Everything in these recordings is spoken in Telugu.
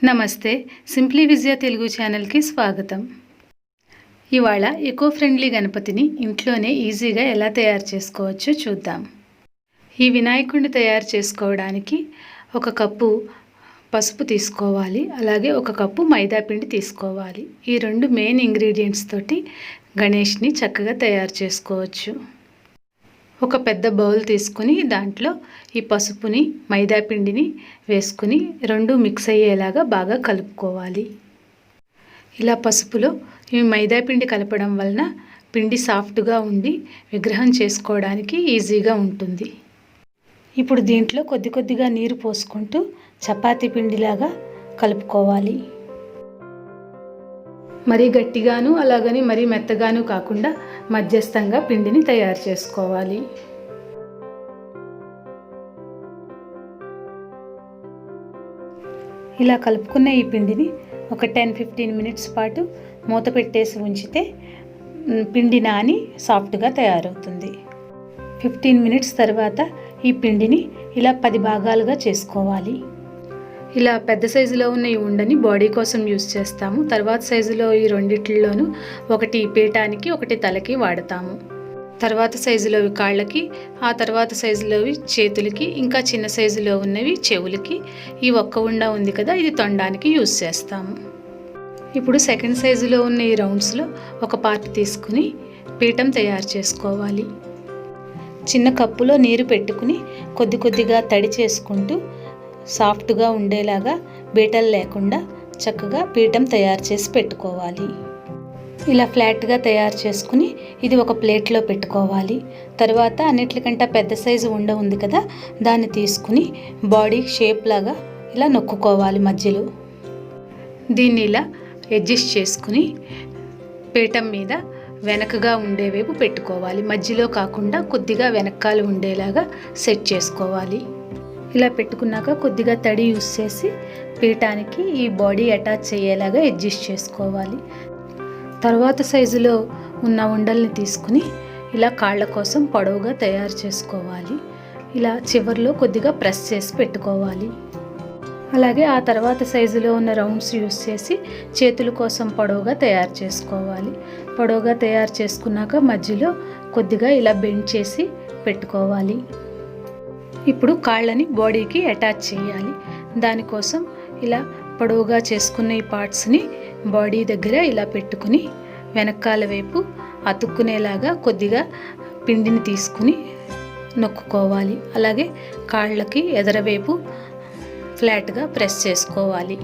నమస్తే, సింప్లీ విజయ తెలుగు ఛానల్కి స్వాగతం. ఇవాళ ఎకో ఫ్రెండ్లీ గణపతిని ఇంట్లోనే ఈజీగా ఎలా తయారు చేసుకోవచ్చో చూద్దాం. ఈ వినాయకుడిని తయారు చేసుకోవడానికి 1 కప్పు పసుపు తీసుకోవాలి, అలాగే 1 కప్పు మైదా పిండి తీసుకోవాలి. ఈ 2 మెయిన్ ఇంగ్రీడియంట్స్ తోటి గణేష్ని చక్కగా తయారు చేసుకోవచ్చు. ఒక పెద్ద బౌల్ తీసుకుని దాంట్లో ఈ పసుపుని మైదా పిండిని వేసుకుని 2 మిక్స్ అయ్యేలాగా బాగా కలుపుకోవాలి. ఇలా పసుపులో ఈ మైదా పిండి కలపడం వలన పిండి సాఫ్ట్గా ఉండి విగ్రహం చేసుకోవడానికి ఈజీగా ఉంటుంది. ఇప్పుడు దీంట్లో కొద్దిగా నీరు పోసుకుంటూ చపాతీ పిండిలాగా కలుపుకోవాలి. మరీ గట్టిగాను అలాగని మరీ మెత్తగాను కాకుండా మధ్యస్థంగా పిండిని తయారు చేసుకోవాలి. ఇలా కలుపుకున్న ఈ పిండిని ఒక 10-15 మినిట్స్ పాటు మూత పెట్టేసి ఉంచితే పిండి నాని సాఫ్ట్గా తయారవుతుంది. 15 మినిట్స్ తర్వాత ఈ పిండిని ఇలా 10 భాగాలుగా చేసుకోవాలి. ఇలా పెద్ద సైజులో ఉన్న ఈ ఉండని బాడీ కోసం యూస్ చేస్తాము. తర్వాత సైజులో ఈ రెండిట్లలోనూ ఒకటి పీఠానికి ఒకటి తలకి వాడతాము. తర్వాత సైజులోవి కాళ్ళకి, ఆ తర్వాత సైజులోవి చేతులకి, ఇంకా చిన్న సైజులో ఉన్నవి చెవులకి, ఈ ఒక్క ఉండ ఉంది కదా ఇది తొండానికి యూస్ చేస్తాము. ఇప్పుడు సెకండ్ సైజులో ఉన్న ఈ రౌండ్స్లో ఒక పార్ట్ తీసుకుని పీఠం తయారు చేసుకోవాలి. చిన్న కప్పులో నీరు పెట్టుకుని కొద్దిగా తడి చేసుకుంటూ సాఫ్ట్గా ఉండేలాగా బీటలు లేకుండా చక్కగా పీఠం తయారు చేసి పెట్టుకోవాలి. ఇలా ఫ్లాట్గా తయారు చేసుకుని ఇది ఒక ప్లేట్లో పెట్టుకోవాలి. తర్వాత అన్నిటికంటే పెద్ద సైజు ఉండ ఉంది కదా దాన్ని తీసుకుని బాడీ షేప్ లాగా ఇలా నొక్కుకోవాలి. మధ్యలో దీన్ని ఇలా అడ్జస్ట్ చేసుకుని పీఠం మీద వెనకగా ఉండేవైపు పెట్టుకోవాలి. మధ్యలో కాకుండా కొద్దిగా వెనకాల ఉండేలాగా సెట్ చేసుకోవాలి. ఇలా పెట్టుకున్నాక కొద్దిగా తడి యూస్ చేసి పీఠానికి ఈ బాడీ అటాచ్ అయ్యేలాగా అడ్జస్ట్ చేసుకోవాలి. తర్వాత సైజులో ఉన్న ఉండల్ని తీసుకుని ఇలా కాళ్ళ కోసం పొడవుగా తయారు చేసుకోవాలి. ఇలా చివర్లో కొద్దిగా ప్రెస్ చేసి పెట్టుకోవాలి. అలాగే ఆ తర్వాత సైజులో ఉన్న రౌండ్స్ యూస్ చేసి చేతుల కోసం పొడవుగా తయారు చేసుకోవాలి. పొడవుగా తయారు చేసుకున్నాక మధ్యలో కొద్దిగా ఇలా బెండ్ చేసి పెట్టుకోవాలి. ఇప్పుడు కాళ్ళని బాడీకి అటాచ్ చేయాలి. దానికోసం ఇలా పొడవుగా చేసుకున్న ఈ పార్ట్స్ని బాడీ దగ్గర ఇలా పెట్టుకుని వెనకాల వైపు అతుక్కునేలాగా కొద్దిగా పిండిని తీసుకుని నొక్కుకోవాలి. అలాగే కాళ్ళకి ఎదరవైపు ఫ్లాట్గా ప్రెస్ చేసుకోవాలి.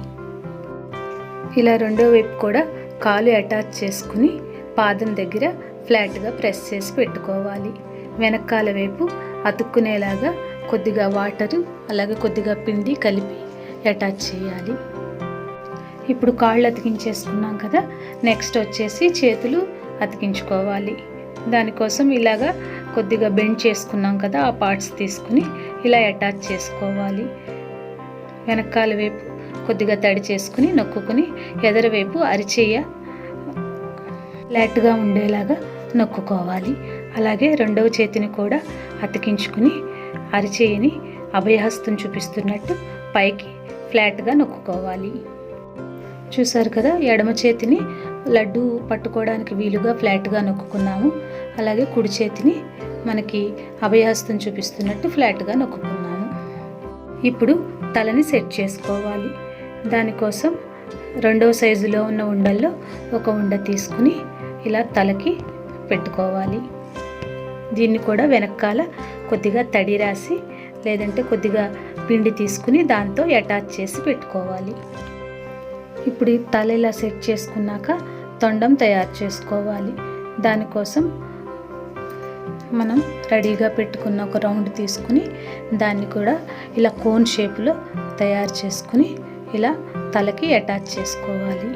ఇలా రెండో వైపు కూడా కాలు అటాచ్ చేసుకుని పాదం దగ్గర ఫ్లాట్గా ప్రెస్ చేసి పెట్టుకోవాలి. వెనకాల వైపు అతుక్కునేలాగా కొద్దిగా వాటరు అలాగే కొద్దిగా పిండి కలిపి అటాచ్ చేయాలి. ఇప్పుడు కాళ్ళు అతికించేసుకున్నాం కదా, నెక్స్ట్ వచ్చేసి చేతులు అతికించుకోవాలి. దానికోసం ఇలాగా కొద్దిగా బెండ్ చేసుకున్నాం కదా ఆ పార్ట్స్ తీసుకుని ఇలా అటాచ్ చేసుకోవాలి. వెనకాల వైపు కొద్దిగా తడి చేసుకుని నొక్కుని ఎదరవైపు అరిచేయ ఫ్లాట్గా ఉండేలాగా నొక్కుకోవాలి. అలాగే రెండవ చేతిని కూడా అతికించుకుని అరిచేయిని అభయహస్తం చూపిస్తున్నట్టు పైకి ఫ్లాట్గా నొక్కుకోవాలి. చూసారు కదా, ఎడమ చేతిని లడ్డు పట్టుకోవడానికి వీలుగా ఫ్లాట్గా నొక్కుకున్నాము. అలాగే కుడి చేతిని మనకి అభయహస్తం చూపిస్తున్నట్టు ఫ్లాట్గా నొక్కుకున్నాము. ఇప్పుడు తలని సెట్ చేసుకోవాలి. దానికోసం రెండవ సైజులో ఉన్న ఉండల్లో ఒక ఉండ తీసుకుని ఇలా తలకి పెట్టుకోవాలి. దీన్ని కూడా వెనకాల కొద్దిగా తడి రాసి లేదంటే కొద్దిగా పిండి తీసుకుని దాంతో అటాచ్ చేసి పెట్టుకోవాలి. ఇప్పుడు ఈ తల ఇలా సెట్ చేసుకున్నాక తొండం తయారు చేసుకోవాలి. దానికోసం మనం రెడీగా పెట్టుకున్న ఒక రౌండ్ తీసుకుని దాన్ని కూడా ఇలా కోన్ షేప్లో తయారు చేసుకుని ఇలా తలకి అటాచ్ చేసుకోవాలి.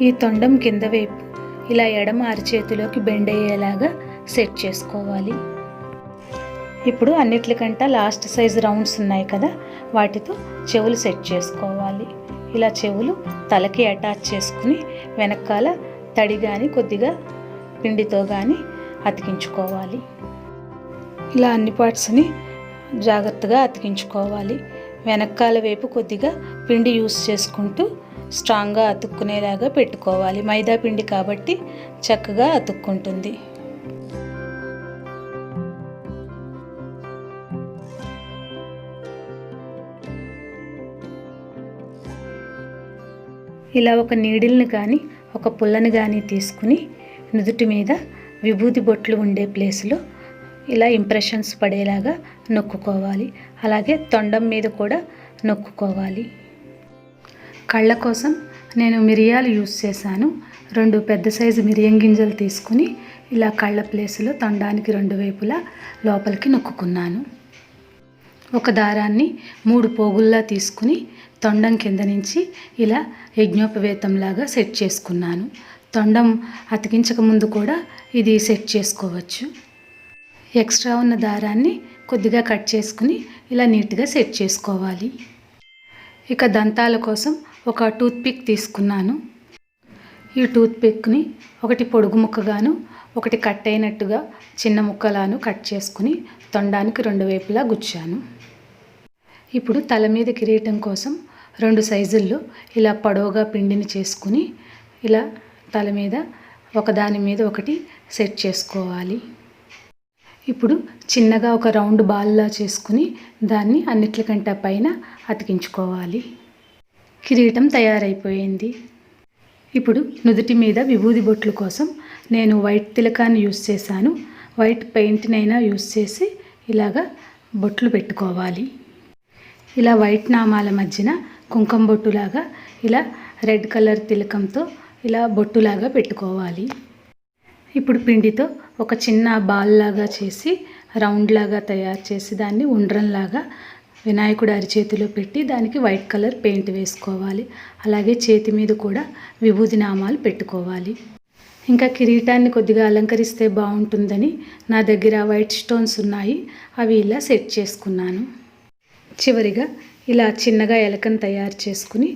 ఈ తొండం కింద వైపు ఇలా ఎడమ అరిచేతిలోకి బెండ్ అయ్యేలాగా సెట్ చేసుకోవాలి. ఇప్పుడు అన్నిటికంటే లాస్ట్ సైజు రౌండ్స్ ఉన్నాయి కదా వాటితో చెవులు సెట్ చేసుకోవాలి. ఇలా చెవులు తలకి అటాచ్ చేసుకుని వెనకాల తడి కానీ కొద్దిగా పిండితో కానీ అతికించుకోవాలి. ఇలా అన్ని పార్ట్స్ని జాగ్రత్తగా అతికించుకోవాలి. వెనకాల వైపు కొద్దిగా పిండి యూస్ చేసుకుంటూ స్ట్రాంగ్గా అతుక్కునేలాగా పెట్టుకోవాలి. మైదా పిండి కాబట్టి చక్కగా అతుక్కుంటుంది. ఇలా ఒక నీడిల్ని కానీ ఒక పుల్లని కానీ తీసుకుని నుదుటి మీద విభూది బొట్లు ఉండే ప్లేస్లో ఇలా ఇంప్రెషన్స్ పడేలాగా నొక్కుకోవాలి. అలాగే తొండం మీద కూడా నొక్కుకోవాలి. కళ్ళ కోసం నేను మిరియాలు యూస్ చేశాను. 2 పెద్ద సైజు మిరియం గింజలు తీసుకుని ఇలా కళ్ళ ప్లేస్లో తొండానికి 2 వైపులా లోపలికి నొక్కుకున్నాను. ఒక దారాన్ని 3 పోగుల్లా తీసుకుని తొండం కింద నుంచి ఇలా యజ్ఞోపవేతంలాగా సెట్ చేసుకున్నాను. తొండం అతికించక ముందు కూడా ఇది సెట్ చేసుకోవచ్చు. ఎక్స్ట్రా ఉన్న దారాన్ని కొద్దిగా కట్ చేసుకుని ఇలా నీట్గా సెట్ చేసుకోవాలి. ఇక దంతాల కోసం ఒక టూత్పిక్ తీసుకున్నాను. ఈ టూత్పిక్ని ఒకటి పొడుగు ముక్కగాను ఒకటి కట్ అయినట్టుగా చిన్న ముక్కలాను కట్ చేసుకుని తొండానికి 2 వైపులా గుచ్చాను. ఇప్పుడు తల మీద కిరీటం కోసం 2 సైజుల్లో ఇలా పొడవుగా పిండిని చేసుకుని ఇలా తల మీద ఒకదాని మీద ఒకటి సెట్ చేసుకోవాలి. ఇప్పుడు చిన్నగా ఒక రౌండ్ బాల్లా చేసుకుని దాన్ని అన్నిట్లకంటే పైన అతికించుకోవాలి. కిరీటం తయారైపోయింది. ఇప్పుడు నుదుటి మీద విభూది బొట్లు కోసం నేను వైట్ తిలకాన్ని యూస్ చేశాను. వైట్ పెయింట్నైనా యూస్ చేసి ఇలాగా బొట్లు పెట్టుకోవాలి. ఇలా వైట్ నామాల మధ్యన కుంకుమ బొట్టులాగా ఇలా రెడ్ కలర్ తిలకంతో ఇలా బొట్టులాగా పెట్టుకోవాలి. ఇప్పుడు పిండితో ఒక చిన్న బాల్ లాగా చేసి రౌండ్ లాగా తయారు చేసి దాన్ని ఉండ్రంలాగా వినాయకుడి అరిచేతిలో పెట్టి దానికి వైట్ కలర్ పెయింట్ వేసుకోవాలి. అలాగే చేతి మీద కూడా విభూది నామాలు పెట్టుకోవాలి. ఇంకా కిరీటాన్ని కొద్దిగా అలంకరిస్తే బాగుంటుందని నా దగ్గర వైట్ స్టోన్స్ ఉన్నాయి. అవి ఇలా సెట్ చేసుకున్నాను. చివరిగా ఇలా చిన్నగా ఎలకను తయారు చేసుకుని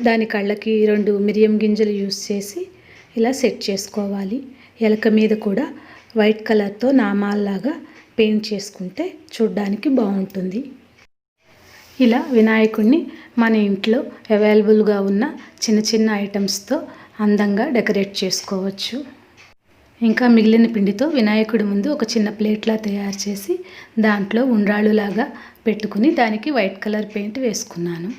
దాని కళ్ళకి 2 మిరియం గింజలు యూస్ చేసి ఇలా సెట్ చేసుకోవాలి. ఎలక మీద కూడా వైట్ కలర్తో నామాల్లాగా పెయింట్ చేసుకుంటే చూడ్డానికి బాగుంటుంది. ఇలా వినాయకుడిని మన ఇంట్లో అవైలబుల్గా ఉన్న చిన్న చిన్న ఐటమ్స్తో అందంగా డెకరేట్ చేసుకోవచ్చు. ఇంకా మిగిలిన పిండితో వినాయకుడి ముందు ఒక చిన్న ప్లేట్లా తయారు చేసి దాంట్లో ఉండ్రాళ్ళులాగా పెట్టుకుని దానికి వైట్ కలర్ పెయింట్ వేసుకున్నాను.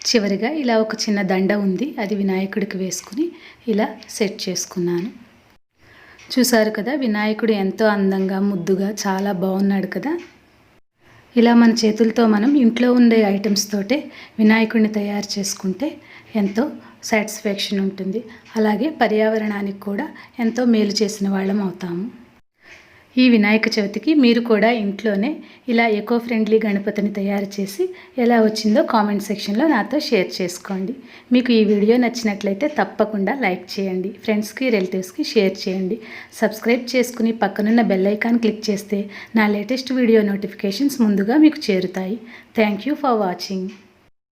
చివరిగా ఇలా ఒక చిన్న దండ ఉంది, అది వినాయకుడికి వేసుకుని ఇలా సెట్ చేసుకున్నాను. చూసారు కదా, వినాయకుడు ఎంతో అందంగా ముద్దుగా చాలా బాగున్నాడు కదా. ఇలా మన చేతులతో మనం ఇంట్లో ఉండే ఐటమ్స్ తోటే వినాయకుడిని తయారు చేసుకుంటే ఎంతో సాటిస్ఫాక్షన్ ఉంటుంది. అలాగే పర్యావరణానికి కూడా ఎంతో మేలు చేసిన వాళ్ళం అవుతాము. ఈ వినాయక చవితికి మీరు కూడా ఇంట్లోనే ఇలా ఎకో ఫ్రెండ్లీ గణపతిని తయారు చేసి ఎలా వచ్చిందో కామెంట్ సెక్షన్లో నాతో షేర్ చేసుకోండి. మీకు ఈ వీడియో నచ్చినట్లయితే తప్పకుండా లైక్ చేయండి, ఫ్రెండ్స్కి రిలేటివ్స్కి షేర్ చేయండి. సబ్స్క్రైబ్ చేసుకుని పక్కనున్న బెల్ ఐకాన్ క్లిక్ చేస్తే నా లేటెస్ట్ వీడియో నోటిఫికేషన్స్ ముందుగా మీకు చేరుతాయి. Thank you for watching.